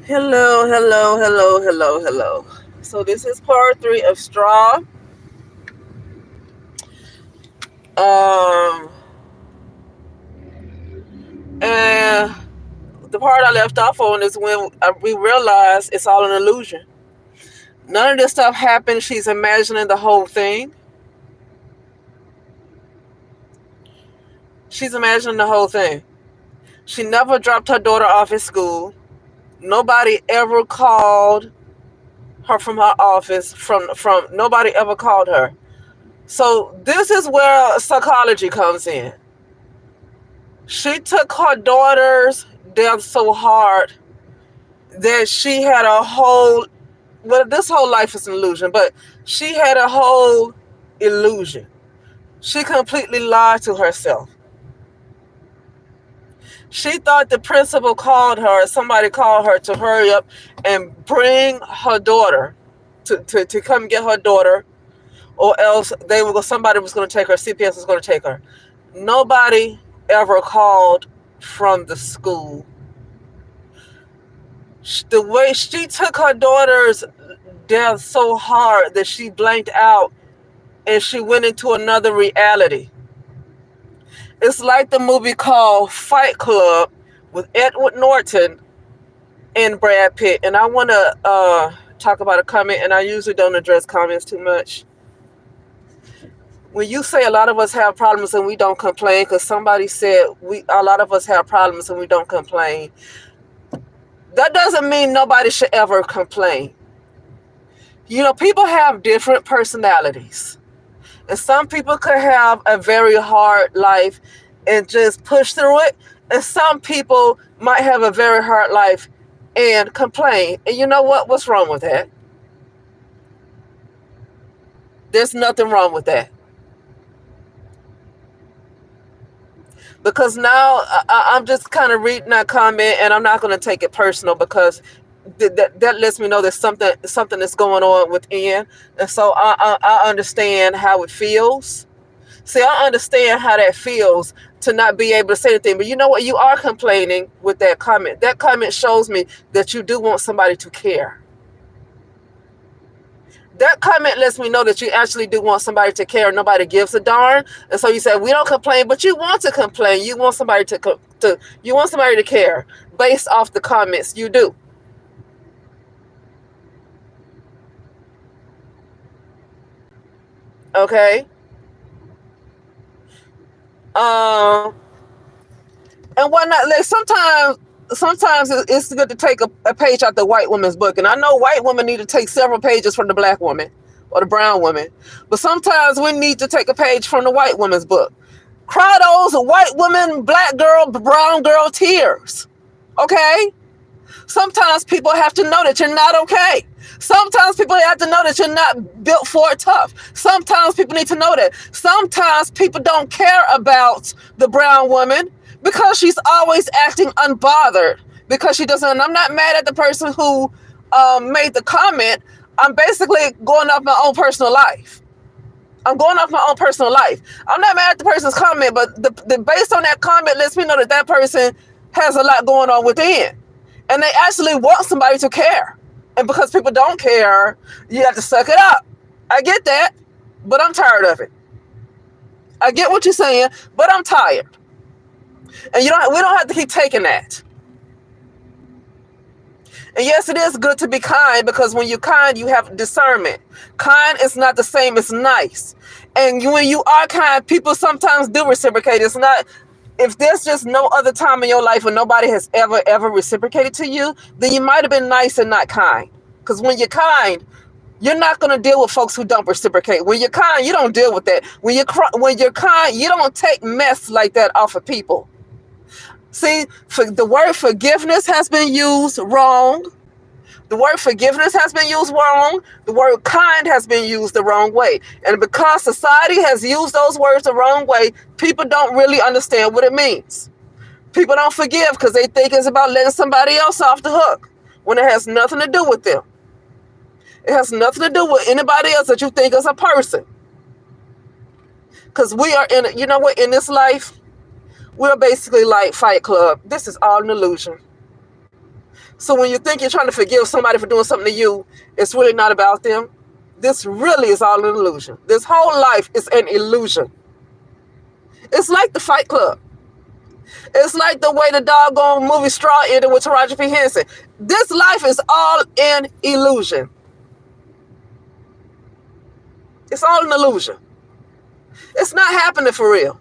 Hello, hello, hello, hello, hello. So this is part three of Straw. Um, and the part I left off on is when we realize it's all an illusion. None of this stuff happened. She's imagining the whole thing. She's imagining the whole thing. She never dropped her daughter off at school. Nobody ever called her from her office. From nobody ever called her. So this is where psychology comes in. She took her daughter's death so hard that she had a whole, well, this whole life is an illusion, but she had a whole illusion. She completely lied to herself. She thought the principal called her, somebody called her to hurry up and bring her daughter, to come get her daughter, or else somebody was going to take her, CPS was going to take her. Nobody ever called from the school. The way she took her daughter's death so hard that she blanked out and she went into another reality. It's like the movie called Fight Club with Edward Norton and Brad Pitt. And I want to talk about a comment, and I usually don't address comments too much. When you say a lot of us have problems and we don't complain, because somebody said a lot of us have problems and we don't complain, that doesn't mean nobody should ever complain. You know, people have different personalities. And some people could have a very hard life and just push through it. And some people might have a very hard life and complain. And you know what? What's wrong with that? There's nothing wrong with that. Because now I'm just kind of reading that comment, and I'm not going to take it personal, because that lets me know there's something that's going on within. And so I understand how it feels. See, I understand how that feels to not be able to say anything. But you know what? You are complaining with that comment. That comment shows me that you do want somebody to care. That comment lets me know that you actually do want somebody to care. Nobody gives a darn. And so you say, we don't complain, but you want to complain. You want somebody to care based off the comments you do. Okay? Um, and whatnot. Like sometimes it's good to take a page out the white woman's book. And I know white women need to take several pages from the black woman or the brown woman. But sometimes we need to take a page from the white woman's book. Cry those white woman, black girl, brown girl tears. Okay? Sometimes people have to know that you're not okay. Sometimes people have to know that you're not built for it tough. Sometimes people need to know that. Sometimes people don't care about the brown woman because she's always acting unbothered. Because she doesn't. And I'm not mad at the person who made the comment. I'm basically going off my own personal life. I'm going off my own personal life. I'm not mad at the person's comment, but the based on that comment lets me know that that person has a lot going on within. And they actually want somebody to care. And because people don't care, you have to suck it up. I get that, but I'm tired of it. I get what you're saying, but I'm tired. And we don't have to keep taking that. And yes, it is good to be kind, because when you're kind, you have discernment. Kind is not the same as nice. And when you are kind, people sometimes do reciprocate. It's not, if there's just no other time in your life when nobody has ever reciprocated to you, then you might have been nice and not kind. Because when you're kind, you're not going to deal with folks who don't reciprocate. When you're kind, you don't deal with that. When you're kind, you don't take mess like that off of people. See, the word forgiveness has been used wrong. The word forgiveness has been used wrong. The word kind has been used the wrong way. And because society has used those words the wrong way, people don't really understand what it means. People don't forgive because they think it's about letting somebody else off the hook, when it has nothing to do with them. It has nothing to do with anybody else that you think is a person. Because we are in this life, we're basically like Fight Club. This is all an illusion. So when you think you're trying to forgive somebody for doing something to you, it's really not about them. This really is all an illusion. This whole life is an illusion. It's like the Fight Club. It's like the way the doggone movie Straw ended with Taraji P. Henson. This life is all an illusion. It's all an illusion. It's not happening for real.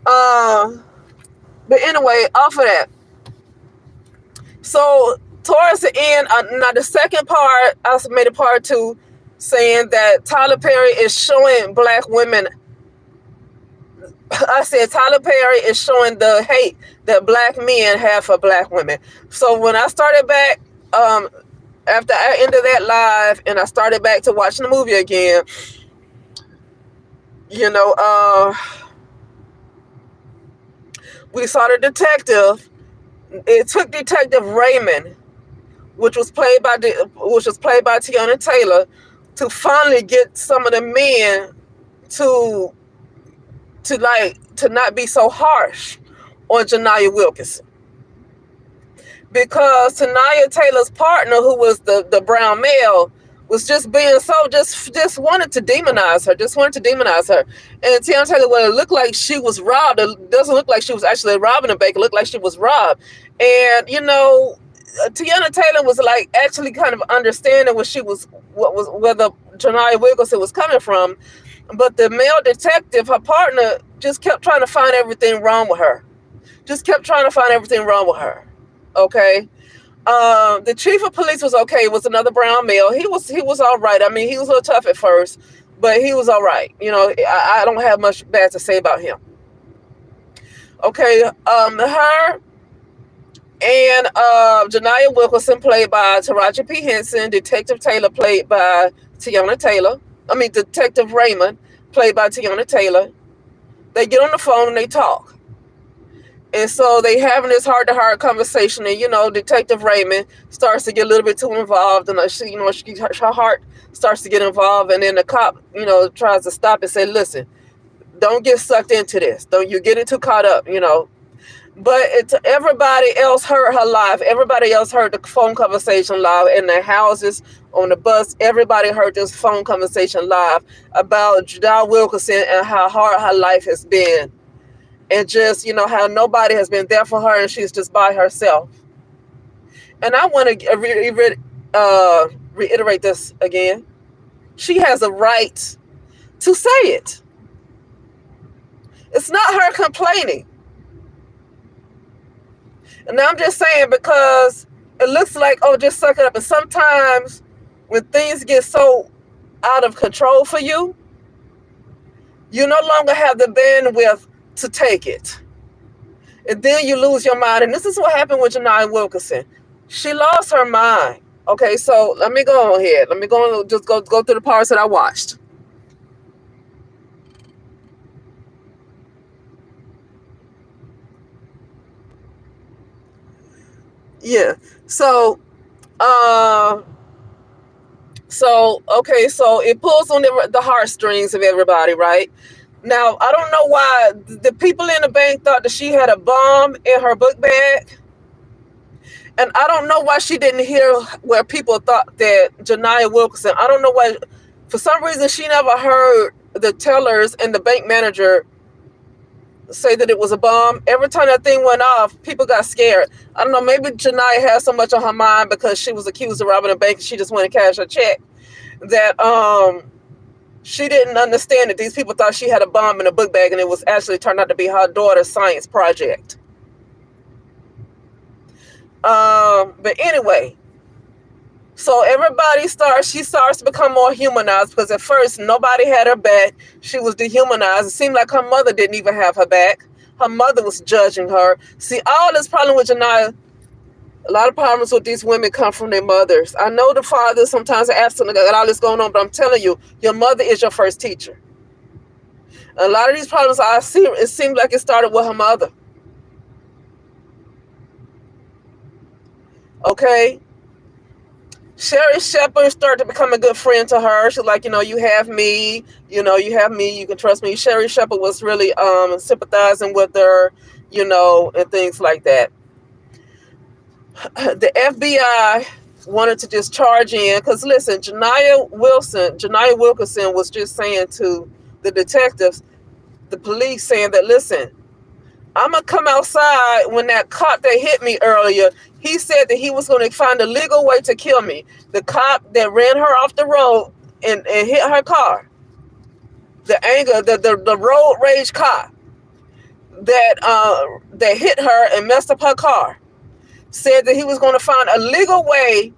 But anyway, off of that. So towards the end, now the second part, I made a part 2 saying that Tyler Perry is showing black women. I said Tyler Perry is showing the hate that black men have for black women. So when I started back, after I ended that live and I started back to watching the movie again, we saw the detective. It took Detective Raymond, which was played by Tiana Taylor, to finally get some of the men to not be so harsh on Janiyah Wilkinson. Because Tanaya Taylor's partner, who was the brown male, was just being just wanted to demonize her, And Tiana Taylor, well, it looked like she was robbed. It doesn't look like she was actually robbing a bank. It looked like she was robbed. And, Tiana Taylor was like actually kind of understanding where the Janiyah Wilkinson was coming from. But the male detective, her partner, just kept trying to find everything wrong with her. Okay. The chief of police was okay. It was another brown male. He was all right. I mean, he was a little tough at first, but he was all right. I don't have much bad to say about him. Okay. Her and Janiyah Wilkinson, played by Taraji P. Henson. Detective Taylor, played by Tiana Taylor. Detective Raymond, played by Tiana Taylor. They get on the phone and they talk. And so they having this heart-to-heart conversation, and Detective Raymond starts to get a little bit too involved, and her heart starts to get involved, and then the cop, tries to stop and say, "Listen, don't get sucked into this. Don't you get too caught up, But everybody else heard her live. Everybody else heard the phone conversation live in their houses, on the bus. Everybody heard this phone conversation live about Janiyah Wilkinson and how hard her life has been. And just, how nobody has been there for her and she's just by herself. And I want to reiterate this again. She has a right to say it. It's not her complaining. And I'm just saying, because it looks like, just suck it up. And sometimes when things get so out of control for you, you no longer have the bandwidth to take it. And then you lose your mind. And this is what happened with Janiyah Wilkinson. She lost her mind. Okay, so let me go on here. Let me go through the parts that I watched. Yeah. So it pulls on the heartstrings of everybody, right? Now, I don't know why the people in the bank thought that she had a bomb in her book bag. And I don't know why she didn't hear where people thought that Janiyah Wilkinson, I don't know why, for some reason she never heard the tellers and the bank manager say that it was a bomb. Every time that thing went off, people got scared. I don't know, maybe Janiyah had so much on her mind because she was accused of robbing a bank and she just went and cashed her check, that she didn't understand that these people thought she had a bomb in a book bag, and it was actually turned out to be her daughter's science project. But anyway, so she starts to become more humanized, because at first nobody had her back. She was dehumanized. It seemed like her mother didn't even have her back. Her mother was judging her. See, all this problem with Janiyah, a lot of problems with these women come from their mothers. I know the fathers sometimes are absent, got all this going on, but I'm telling you, your mother is your first teacher. A lot of these problems I see, it seems like it started with her mother. Okay? Sherry Shepherd started to become a good friend to her. She's like, you have me, you can trust me. Sherry Shepherd was really sympathizing with her, and things like that. The FBI wanted to just charge in because listen, Janiyah Wilkerson was just saying to the detectives, the police, saying that, listen, I'm gonna come outside when that cop that hit me earlier, he said that he was going to find a legal way to kill me. The cop that ran her off the road and hit her car, the anger, the road rage cop that hit her and messed up her car, said that he was going to find a legal way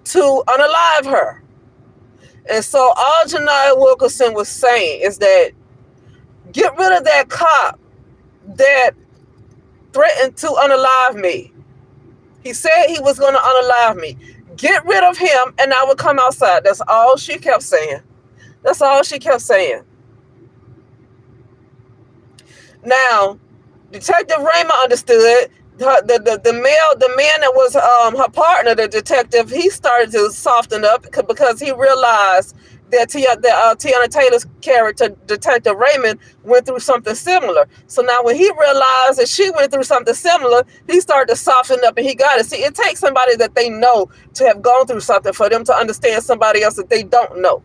to unalive her. And so all Janiyah Wilkerson was saying is that get rid of that cop that threatened to unalive me. He said he was going to unalive me. Get rid of him and I would come outside. That's all she kept saying. That's all she kept saying. Now, Detective Raymond understood. The man that was her partner, the detective, he started to soften up because he realized that Teyana Taylor's character, Detective Raymond, went through something similar. So now when he realized that she went through something similar, he started to soften up and he got it. See, it takes somebody that they know to have gone through something for them to understand somebody else that they don't know.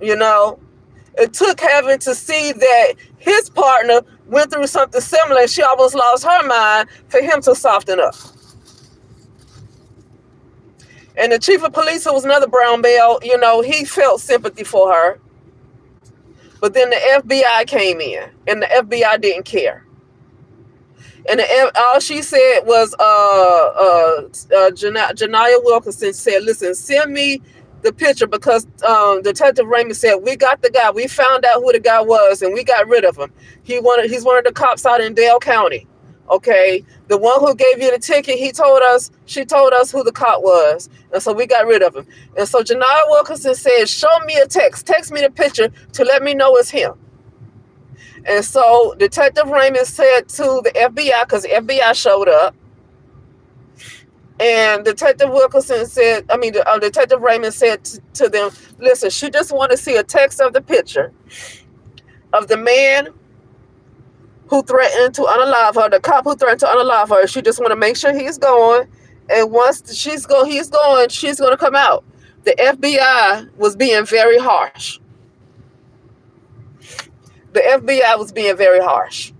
It took having to see that his partner went through something similar and she almost lost her mind for him to soften up. And the chief of police, who was another brown belt, he felt sympathy for her. But then the FBI came in and the FBI didn't care. And all she said was, Janiyah Wilkerson said, listen, send me the picture because Detective Raymond said, we got the guy. We found out who the guy was and we got rid of him. He's one of the cops out in Dale County. Okay. The one who gave you the ticket, she told us who the cop was. And so we got rid of him. And so Janiyah Wilkerson said, show me a text me the picture to let me know it's him. And so Detective Raymond said to the FBI, because the FBI showed up, and Detective Detective Raymond said to them, listen, she just want to see a text of the picture of the man who threatened to unalive her, the cop who threatened to unalive her. She just want to make sure he's going. And once he's going, she's going to come out. The FBI was being very harsh. The FBI was being very harsh.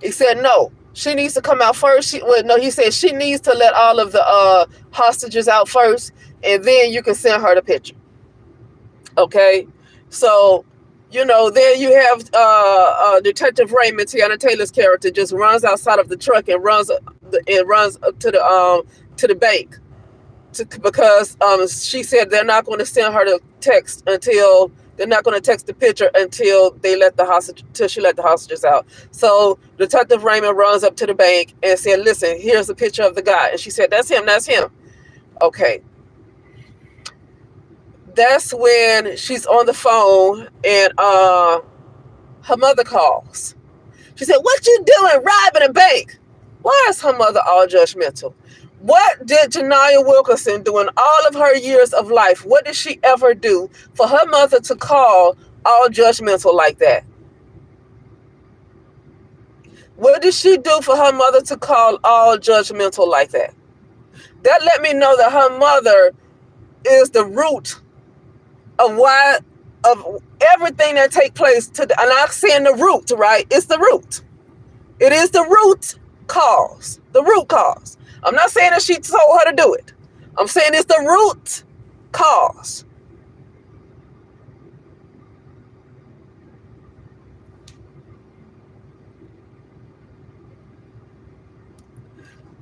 He said, no, she needs to come out first. He said she needs to let all of the hostages out first, and then you can send her the picture. Okay? So, there you have Detective Raymond, Teyana Taylor's character, just runs outside of the truck and runs up to the bank because she said they're not going to send her the text until they're not going to text the picture until she let the hostages out. So Detective Raymond runs up to the bank and said, listen, here's a picture of the guy. And she said, that's him. Okay. That's when she's on the phone and her mother calls. She said, what you doing robbing a bank? Why is her mother all judgmental? What did Janiyah Wilkerson do in all of her years of life? What did she ever do for her mother to call all judgmental like that? What did she do for her mother to call all judgmental like that? That let me know that her mother is the root of everything that take place and I'm saying the root, right? It's the root. It is the root cause. The root cause. I'm not saying that she told her to do it. I'm saying it's the root cause.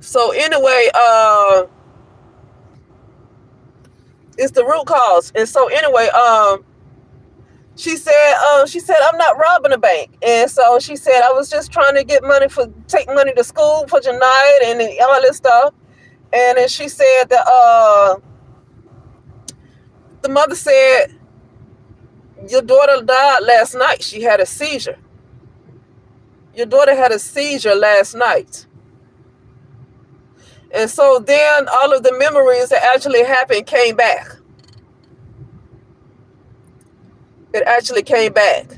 So anyway, it's the root cause. And so anyway, she said, I'm not robbing a bank. And so she said, I was just trying to take money to school for Janiyah and all this stuff. And then she said that the mother said, your daughter died last night. She had a seizure. Your daughter had a seizure last night. And so then all of the memories that actually happened came back. It actually came back.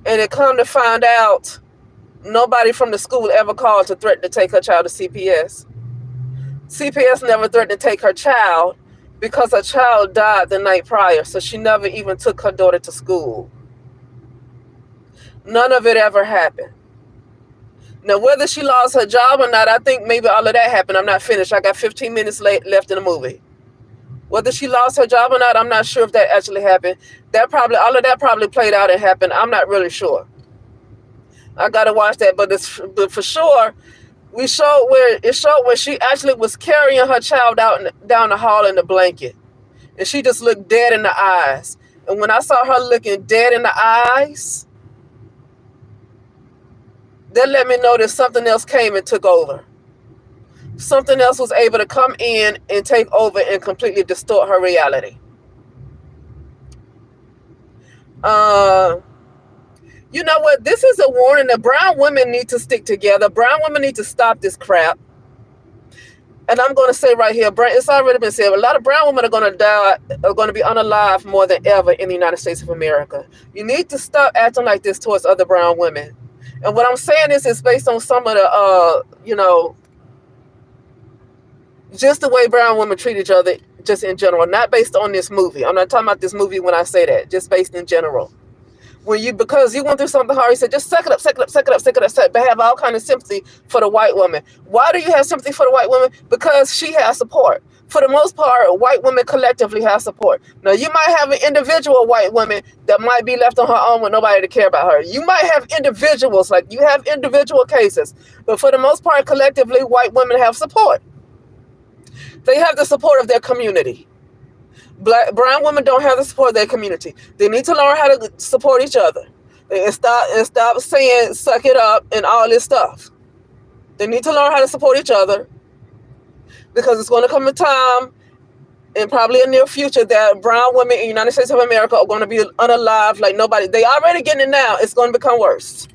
And it come to find out nobody from the school ever called to threaten to take her child to CPS. CPS never threatened to take her child because her child died the night prior, so she never even took her daughter to school. None of it ever happened. Now, whether she lost her job or not, I think maybe all of that happened. I'm not finished. I got 15 minutes left in the movie. Whether she lost her job or not, I'm not sure if that actually happened. All of that probably played out and happened. I'm not really sure. I gotta watch that, but for sure, it showed where she actually was carrying her child out down the hall in the blanket, and she just looked dead in the eyes. And when I saw her looking dead in the eyes, that let me know that something else came and took over. Something else was able to come in and take over and completely distort her reality. You know what? This is a warning that brown women need to stick together. Brown women need to stop this crap. And I'm going to say right here, it's already been said, a lot of brown women are going to die, are going to be unalive more than ever in the United States of America. You need to stop acting like this towards other brown women. And what I'm saying is based on some of the, just the way brown women treat each other, just in general, not based on this movie. I'm not talking about this movie when I say that, just based in general. Because you went through something hard, you said, just suck it up, but have all kind of sympathy for the white woman. Why do you have sympathy for the white woman? Because she has support. For the most part, white women collectively have support. Now, you might have an individual white woman that might be left on her own with nobody to care about her. You might have individuals, like you have individual cases. But for the most part, collectively, white women have support. They have the support of their community. Brown women don't have the support of their community. They need to learn how to support each other and stop saying suck it up and all this stuff. They need to learn how to support each other, because it's going to come a time, and probably in the near future, that brown women in the United States of America are going to be unalive like nobody. They already getting it now. It's going to become worse.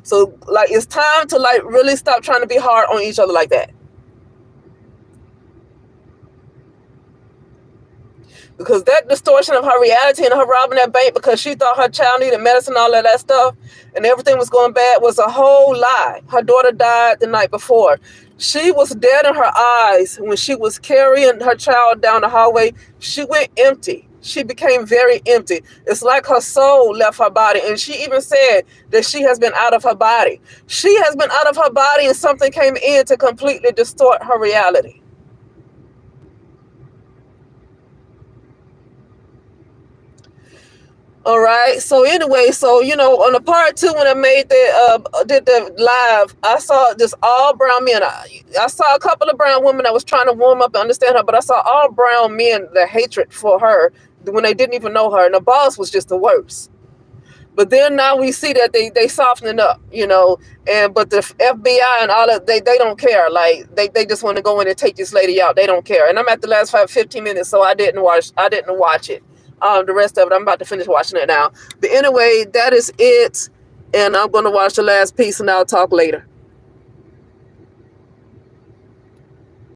So it's time to really stop trying to be hard on each other like that. Because that distortion of her reality and her robbing that bank because she thought her child needed medicine, all of that stuff, and everything was going bad was a whole lie. Her daughter died the night before. She was dead in her eyes when she was carrying her child down the hallway. She went empty. She became very empty. It's like her soul left her body. And she even said that she has been out of her body. She has been out of her body, and something came in to completely distort her reality. All right. So anyway, on the part 2, when I did the live, I saw just all brown men. I saw a couple of brown women that was trying to warm up and understand her, but I saw all brown men, the hatred for her when they didn't even know her. And the boss was just the worst. But then now we see that they softening up, but the FBI and all of they don't care. Like they just want to go in and take this lady out. They don't care. And I'm at the last 15 minutes, so I didn't watch it. The rest of it, I'm about to finish watching it now. But anyway, that is it. And I'm going to watch the last piece, and I'll talk later.